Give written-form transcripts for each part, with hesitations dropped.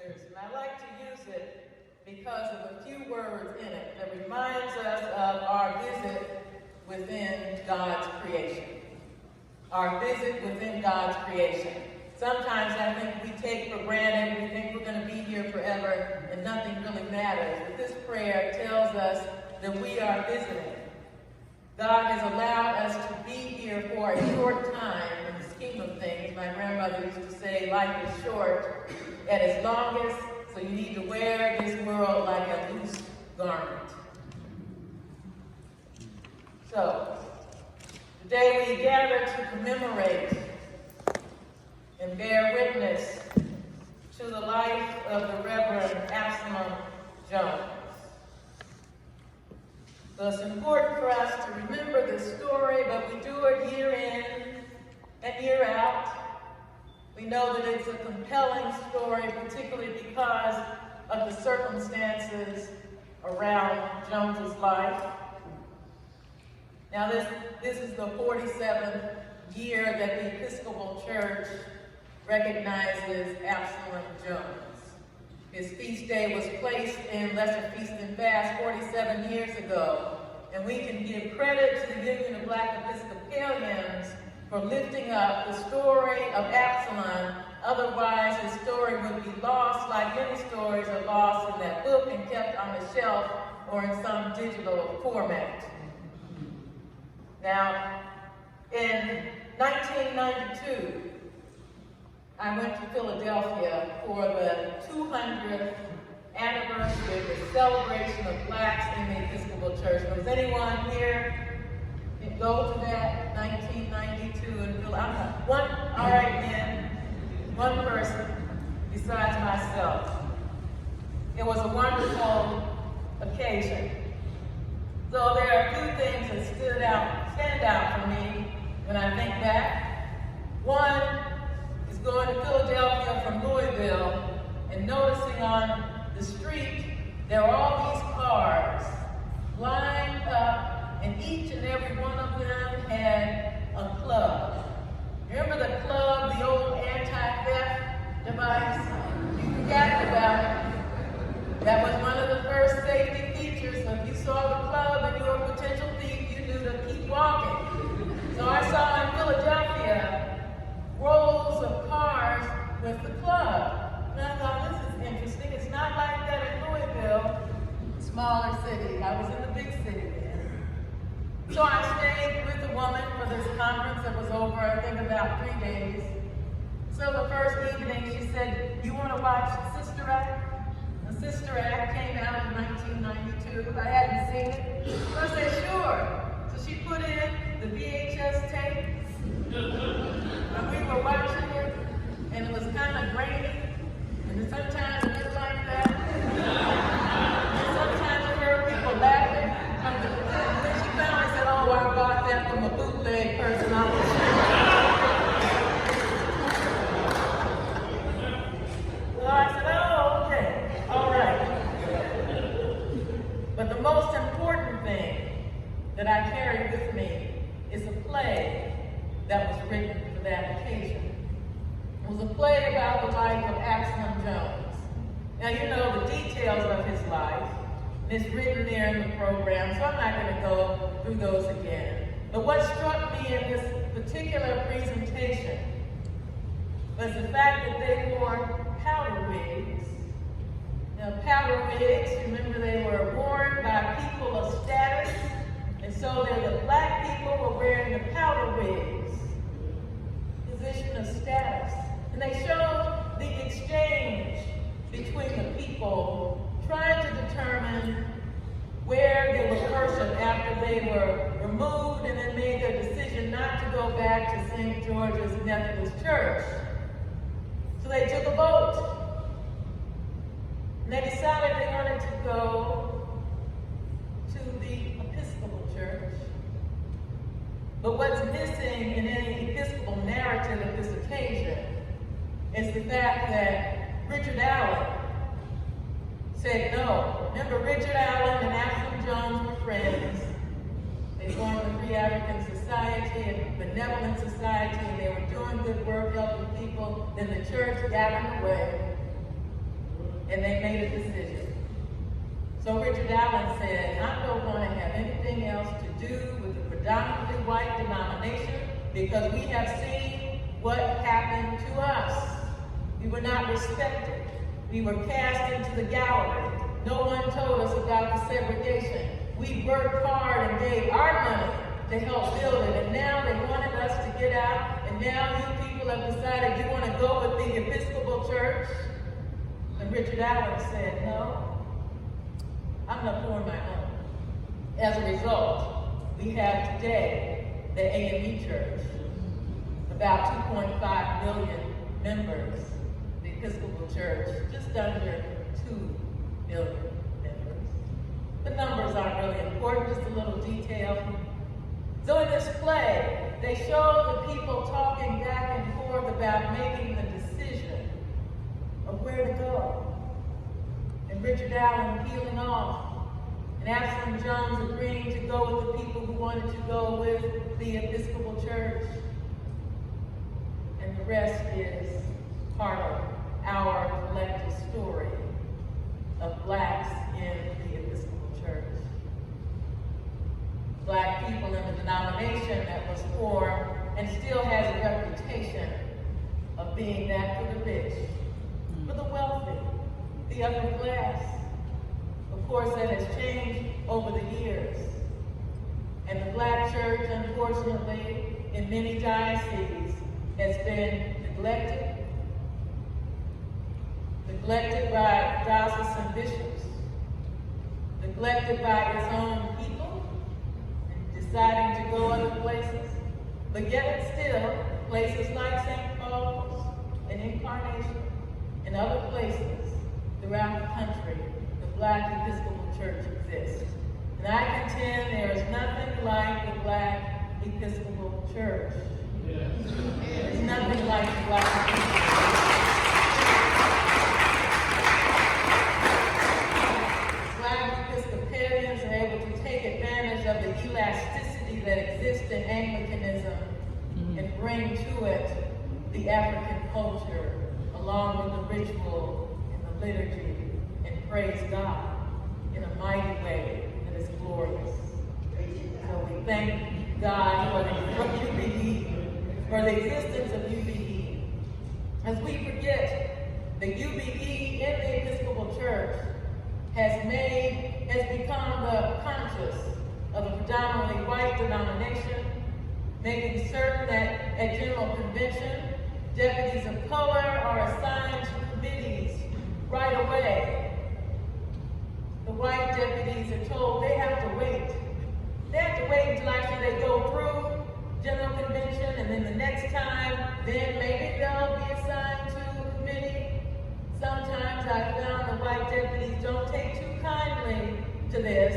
scriptures, and I like to use it because of a few words in it that reminds us of our visit within God's creation. Our visit within God's creation. Sometimes I think we take for granted, we think we're going to be here forever and nothing really matters. But this prayer tells us that we are visiting. God has allowed us to be here for a short time in the scheme of things. My grandmother used to say, life is short at its longest, so you need to wear this world like a loose garment. So, today we gather to commemorate and bear witness to the life of the Reverend Absalom Jones. So it's important for us to remember this story, but we do it year in and year out. We know that it's a compelling story, particularly because of the circumstances around Jones's life. Now this is the 47th year that the Episcopal Church recognizes Absalom Jones. His feast day was placed in Lesser Feast and Fast 47 years ago, and we can give credit to the Union of Black Episcopalians for lifting up the story of Absalom. Otherwise, his story would be lost, like many stories are lost in that book and kept on the shelf or in some digital format. Now, in 1992, I went to Philadelphia for the 200th anniversary of the celebration of blacks in the Episcopal Church. Was anyone here go to that 1992 in Philadelphia? All right, men, one person besides myself. It was a wonderful occasion. So there are a few things that stand out for me when I think back. One is going to Philadelphia from Louisville and noticing on the street there were all these cars lined up, and each and every one of them had a club. Remember the club, the old anti-theft device? You forgot about it. That was one of the first safety features. So if you saw the club and you were a potential thief, you knew to keep walking. So I saw in Philadelphia rows of cars with the club. And I thought, this is interesting. It's not like that in Louisville, smaller city. I was in the big city then. So I stayed with the woman for this conference that was over, I think, about 3 days. So the first evening, she said, you want to watch Sister Act? The Sister Act came out in 1992. I hadn't seen it. So I said, sure. So she put in the VHS tapes. And we were watching it, and it was kind of grainy. And sometimes it was like that. And sometimes I heard people laughing. And then she finally said, oh, I bought that from a bootleg person on the street. So I said, oh, okay, all right. But the most important thing that I carry with me is a play that was written for that occasion. It was a play about the life of Absalom Jones. Now, you know the details of his life, and it's written there in the program, so I'm not going to go through those again. But what struck me in this particular presentation was the fact that they wore powder wigs. Now, powder wigs, remember, they were worn by people of status, and so the black people were wearing the powder wigs, position of status. And they showed the exchange between the people trying to determine where they would worship after they were removed and then made their decision not to go back to St. George's Methodist Church. So they took a vote. And they decided they wanted to go to the Episcopal Church. But what's missing in any Episcopal narrative of this occasion is the fact that Richard Allen said no. Remember, Richard Allen and Absalom Jones were friends. They formed the Free African Society and Benevolent Society, and they were doing good work, helping people. Then the church got in the way. and they made a decision. So Richard Allen said, I don't want to have anything else to do with the predominantly white denomination because we have seen what happened to us. We were not respected. We were cast into the gallery. No one told us about the segregation. We worked hard and gave our money to help build it, and now they wanted us to get out, and now you people have decided you want to go with the Episcopal Church. And Richard Allen said, no, I'm not for my own. As a result, we have today the AME Church, about 2.5 million members, the Episcopal Church, just under 2 million members. The numbers aren't really important, just a little detail. So in this play, they show the people talking back and forth about making the decision of where to go. And Richard Allen peeling off, and AbsalomJones agreeing to go with the people who wanted to go with the Episcopal Church. And the rest is part of our collective story of blacks in the Episcopal Church. Black people in the denomination that was formed and still has a reputation of being that for the rich, for the wealthy, the upper class. Of course, that has changed over the years. And the black church, unfortunately, in many dioceses, has been neglected by diocesan bishops, neglected by its own people, and deciding to go other places. But yet and still, places like St. Paul's and Incarnation and other places throughout the country, the Black Episcopal Church exists. And I contend there is nothing like the Black Episcopal Church. Yes. There's nothing like the Black Episcopal Church. Black Episcopalians are able to take advantage of the elasticity that exists in Anglicanism and bring to it the African culture along with the ritual and the liturgy and praise God in a mighty way that is glorious. So we thank God for UBE, for the existence of UBE. As we forget, the UBE in the Episcopal Church has become the conscience of a predominantly white denomination, making certain that at General Convention, deputies of color are assigned to committees right away. The white deputies are told they have to wait. They have to wait until actually they go through General Convention, and then the next time, then maybe they'll be assigned to a committee. Sometimes I found the white deputies don't take too kindly to this.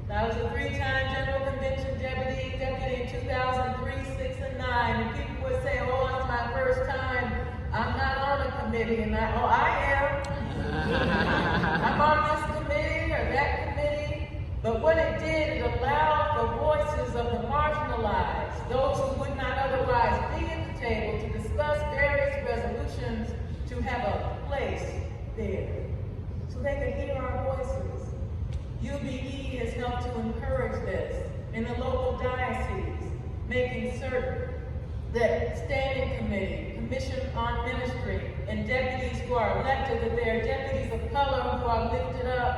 I was a 3-time General Convention deputy in 2003, 6, and 9, and people would say, oh, it's my first time. I'm not on a committee, and I am. I'm on this committee or that committee. But what it did, it allowed the voices of the marginalized, those who would not otherwise be at the table to discuss various resolutions, to have a place there, so they could hear our voices. UBE has helped to encourage this in the local diocese, making certain that standing committee, commission on ministry, and deputies who are elected, that they are deputies of color who are lifted up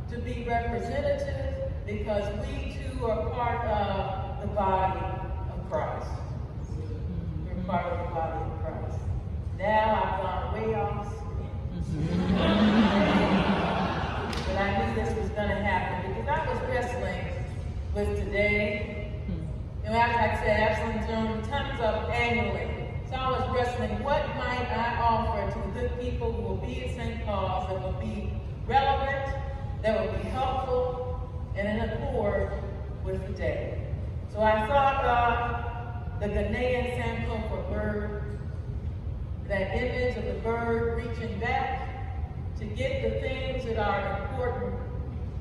to be representative, because we too are part of the body of Christ. We're part of the body of Christ. Now I've gone way off screen. But I knew this was going to happen because I was wrestling with today. And like I said, AbsalomJones comes up annually. So I was wrestling, what might I offer to the good people who will be at St. Paul's that will be relevant, that will be helpful, and in accord with the day. So I thought of the Ghanaian Sankofa bird, that image of the bird reaching back to get the things that are important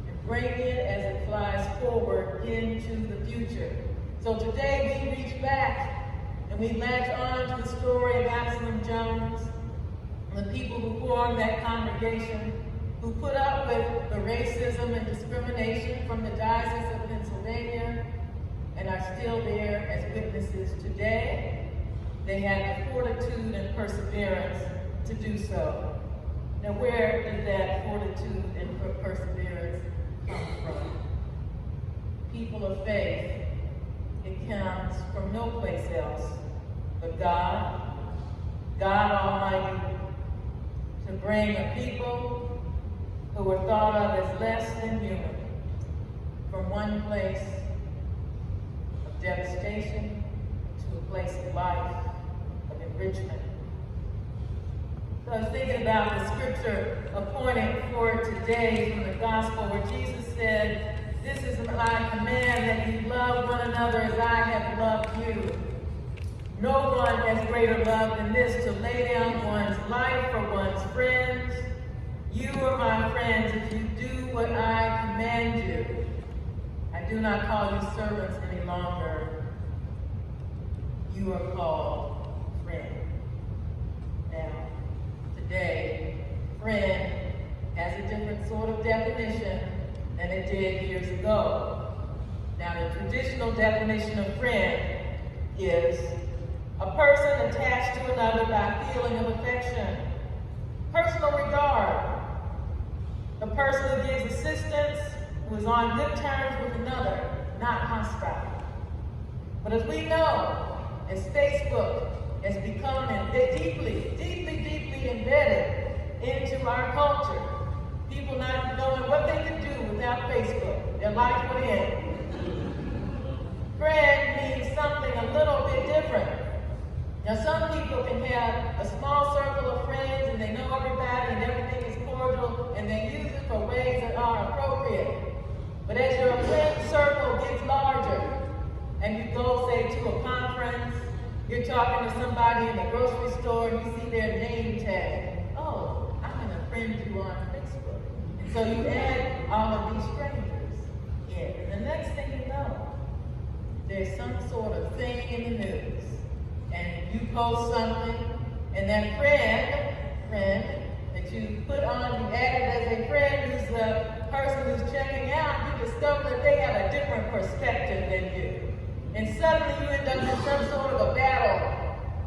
and bring it as it flies forward into the future. So today we reach back and we latch on to the story of AbsalomJones, the people who formed that congregation, who put up with the racism and discrimination from the Diocese of Pennsylvania and are still there as witnesses today. They had the fortitude and perseverance to do so. Now, where did that fortitude and perseverance come from? People of faith, it comes from no place else but God Almighty, to bring a people who were thought of as less than human from one place of devastation to a place of life, of enrichment. So I was thinking about the scripture appointed for today from the gospel where Jesus said, "This is my command, that you love one another as I have loved you. No one has greater love than this, to lay down one's life for one's friends. You are my friends if you do what I command you. I do not call you servants any longer. You are called friend." Now, today, friend has a different sort of definition than it did years ago. Now, the traditional definition of friend is a person attached to another by feeling of affection, personal regard, a person who gives assistance, who is on good terms with another, not hostile. But as we know, as Facebook has become deeply embedded into our culture, people not knowing what they could do without Facebook, their life would end. Friend means something a little bit different. Now, some people can have a small circle of friends and they know everybody and everything is cordial and they use it for ways that are appropriate. But as your friend circle gets larger and you go, say, to a conference, you're talking to somebody in the grocery store and you see their name tag. "Oh, I'm going to friend you on Facebook." And so you add all of these strangers in. And the next thing you know, there's some sort of thing in the news. And you post something, and that friend that you put on, you added as a friend who's the person who's checking out, you discover that they have a different perspective than you. And suddenly you end up in some sort of a battle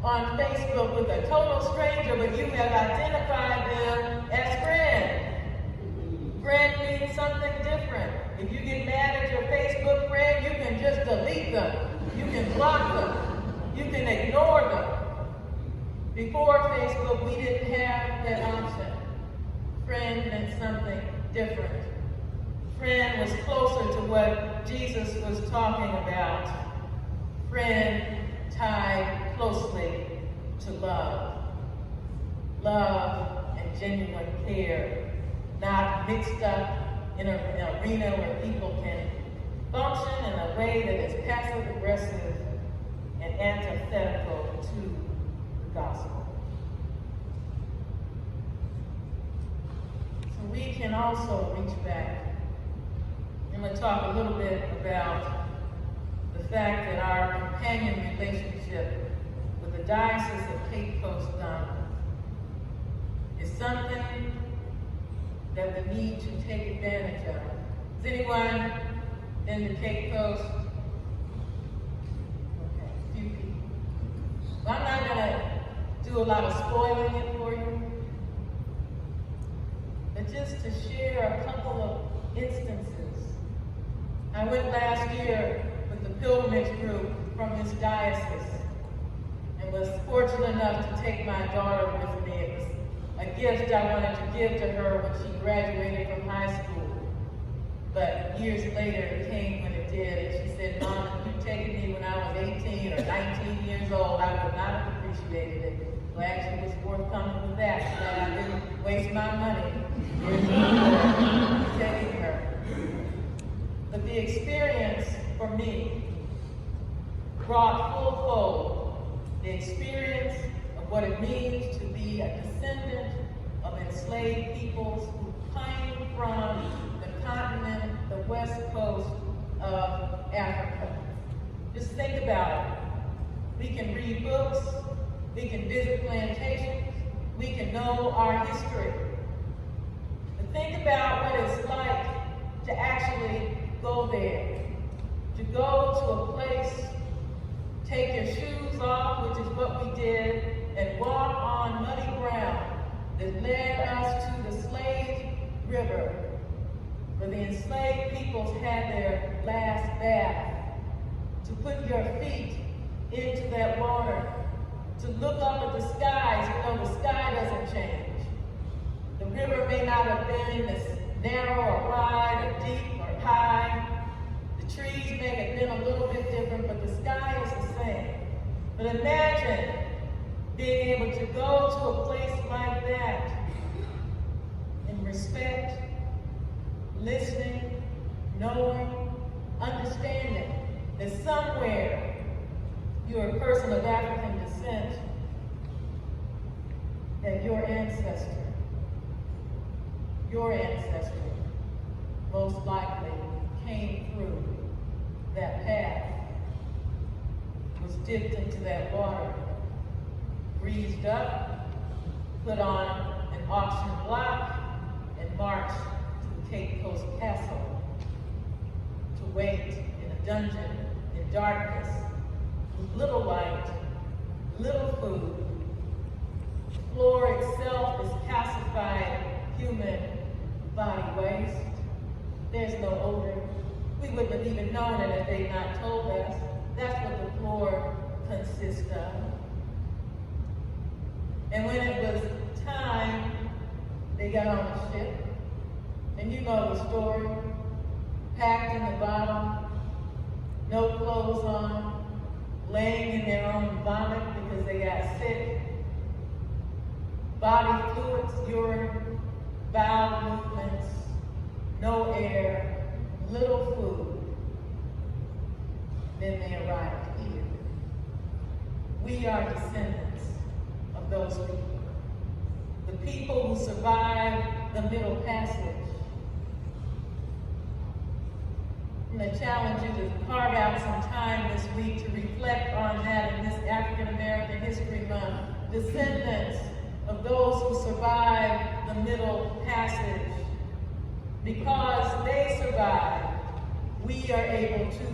on Facebook with a total stranger, but you have identified them as friend. Friend means something different. If you get mad at your Facebook friend, you can just delete them. You can block them. You can ignore them. Before Facebook, we didn't have that option. Friend meant something different. Friend was closer to what Jesus was talking about. Friend tied closely to love. Love and genuine care, not mixed up in an arena where people can function in a way that is passive-aggressive and antithetical to the gospel. So we can also reach back. I'm going to talk a little bit about the fact that our companion relationship with the Diocese of Cape Coast is something that we need to take advantage of. Is anyone in the Cape Coast? Well, I'm not going to do a lot of spoiling it for you, but just to share a couple of instances. I went last year with the pilgrimage group from this diocese and was fortunate enough to take my daughter with me. It was a gift I wanted to give to her when she graduated from high school. But years later, it came when it did, and she said, "Mom, if you'd taken me when I was 18 or 19 years old, I would not have appreciated it." Glad she was forthcoming with that, so that I didn't waste my money taking her. But the experience for me brought full fold the experience of what it means to be a descendant of enslaved peoples who came from the continent, the west coast of Africa. Just think about it. We can read books, we can visit plantations, we can know our history. But think about what it's like to actually go there, to go to a place, take your shoes off, which is what we did, and walk on muddy ground that led us to the slave river, where the enslaved peoples had their last bath. To put your feet into that water, to look up at the skies, the sky doesn't change. The river may not have been as narrow or wide or deep or high. The trees may have been a little bit different, but the sky is the same. But imagine being able to go to a place like that in respect, listening, knowing, understanding that somewhere you're a person of African descent, that your ancestor most likely came through that path, was dipped into that water, breezed up, put on an auction block, and marched to the Cape Coast Castle to wait in a dungeon in darkness with little light, little food. The floor itself is calcified human body waste. There's no odor. We wouldn't have even known it if they'd not told us. That's what the floor consists of. And when it was time, they got on the ship. And you know the story. Packed in the bottom, no clothes on, laying in their own vomit because they got sick. Body fluids, urine, bowel movements, no air, little food. Then they arrived here. We are descendants of those people. The people who survived the Middle Passage. I'm going to challenge you to carve out some time this week to reflect on that in this African American History Month. Descendants of those who survived the Middle Passage. Because they survived, we are able to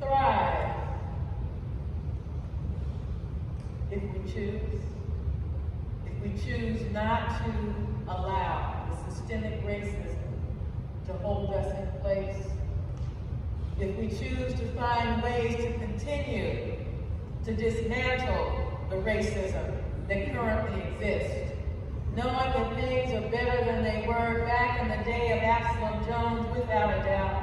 thrive. If we choose. If we choose not to allow the systemic racism to hold us in place. If we choose to find ways to continue to dismantle the racism that currently exists, knowing that things are better than they were back in the day of AbsalomJones, without a doubt.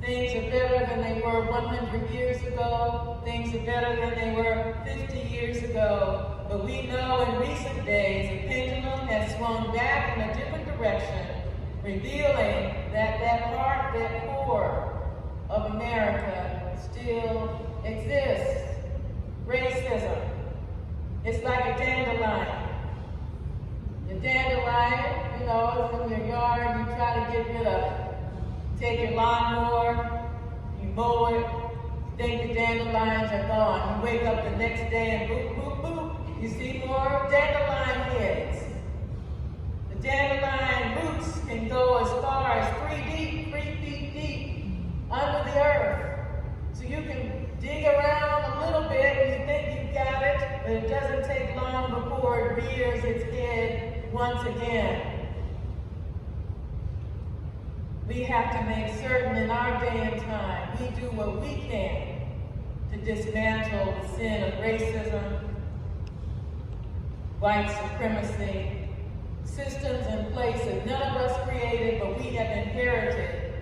Things are better than they were 100 years ago. Things are better than they were 50 years ago. But we know in recent days, the pendulum has swung back in a different direction, revealing that that core of America still exists. Racism. It's like a dandelion. The dandelion, is in your yard, you try to get rid of it. Take your lawnmower, you mow it, you think the dandelions are gone. You wake up the next day and boop, boop, boop, you see more dandelion heads. The dandelion roots can go as far as 3 feet deep under the earth. So you can dig around a little bit and you think you've got it, but it doesn't take long before it rears its head once again. We have to make certain in our day and time we do what we can to dismantle the sin of racism, white supremacy, systems in place that none of us created but we have inherited.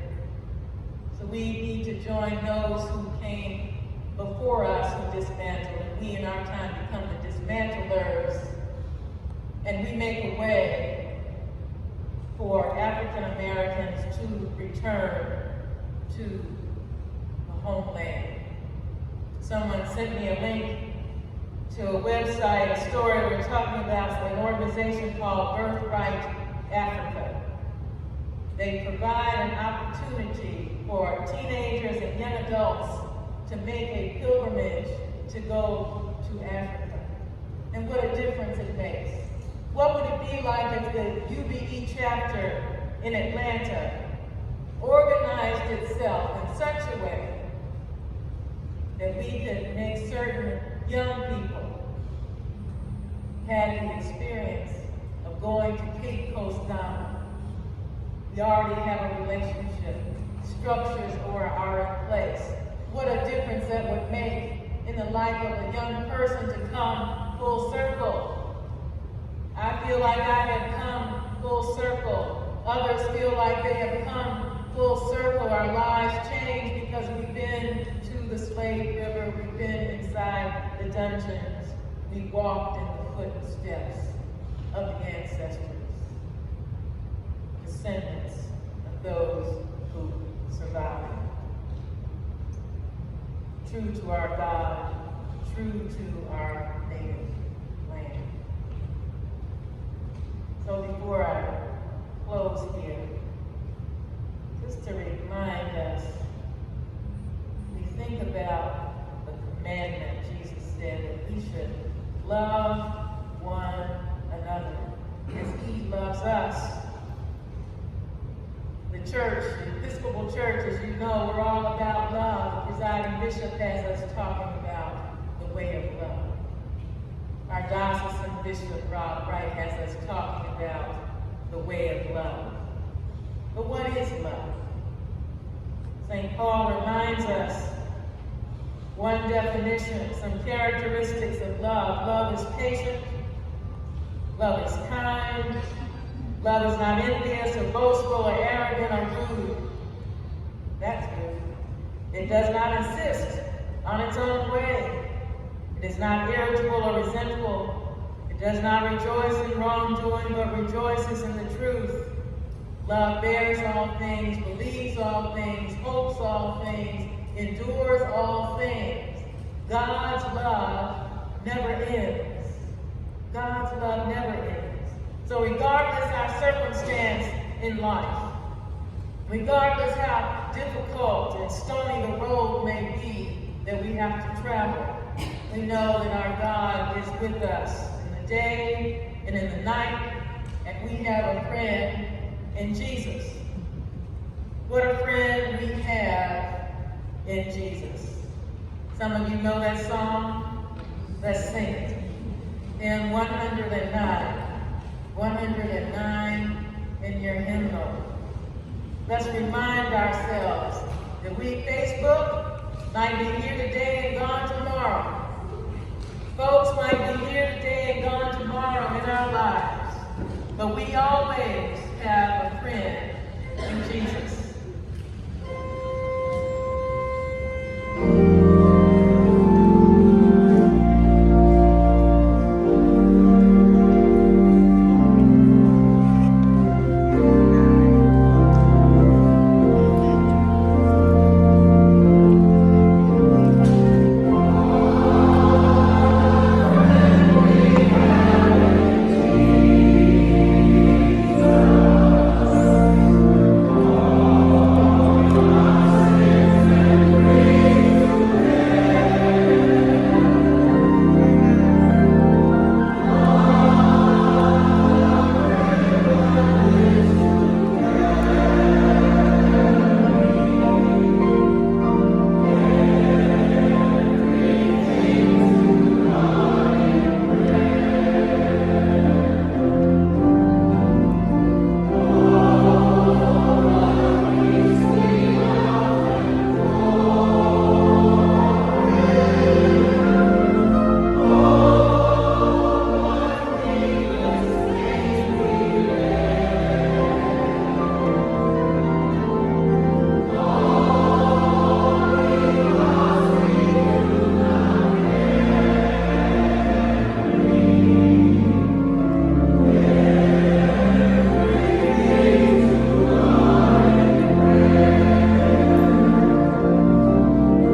So we need to join those who came before us who dismantled, and we in our time become the dismantlers, and we make a way for African Americans to return to the homeland. Someone sent me a link to a website, a story we're talking about, an organization called Birthright Africa. They provide an opportunity for teenagers and young adults to make a pilgrimage to go to Africa. And what a difference it makes. be like if the UBE chapter in Atlanta organized itself in such a way that we could make certain young people had the experience of going to Cape Coast Ghana. We already have a relationship. Structures are in place. What a difference that would make in the life of a young person to come full circle. I feel like I have come full circle. Others feel like they have come full circle. Our lives changed because we've been to the slave river. We've been inside the dungeons. We walked in the footsteps of the ancestors, descendants of those who survived. True to our God, true to our native land. So before I close here, just to remind us, we think about the commandment Jesus said that we should love one another as he loves us. The church, the Episcopal Church, as you know, we're all about love. The presiding bishop has us talking about the way of love. Our diocesan bishop, Rob Wright, has us talking about the way of love. But what is love? St. Paul reminds us one definition, some characteristics of love. Love is patient. Love is kind. Love is not envious or boastful or arrogant or rude. That's good. It does not insist on its own way. It is not irritable or resentful. It does not rejoice in wrongdoing, but rejoices in the truth. Love bears all things, believes all things, hopes all things, endures all things. God's love never ends. God's love never ends. So regardless our circumstance in life, regardless how difficult and stony the road may be that we have to travel, we know that our God is with us in the day and in the night, and we have a friend in Jesus. What a friend we have in Jesus. Some of you know that song. Let's sing it. Hymn 109. 109 in your hymnal. Let's remind ourselves that we Facebook might be here today and gone tomorrow. Folks might be here today and gone tomorrow in our lives. But we always have a friend in Jesus.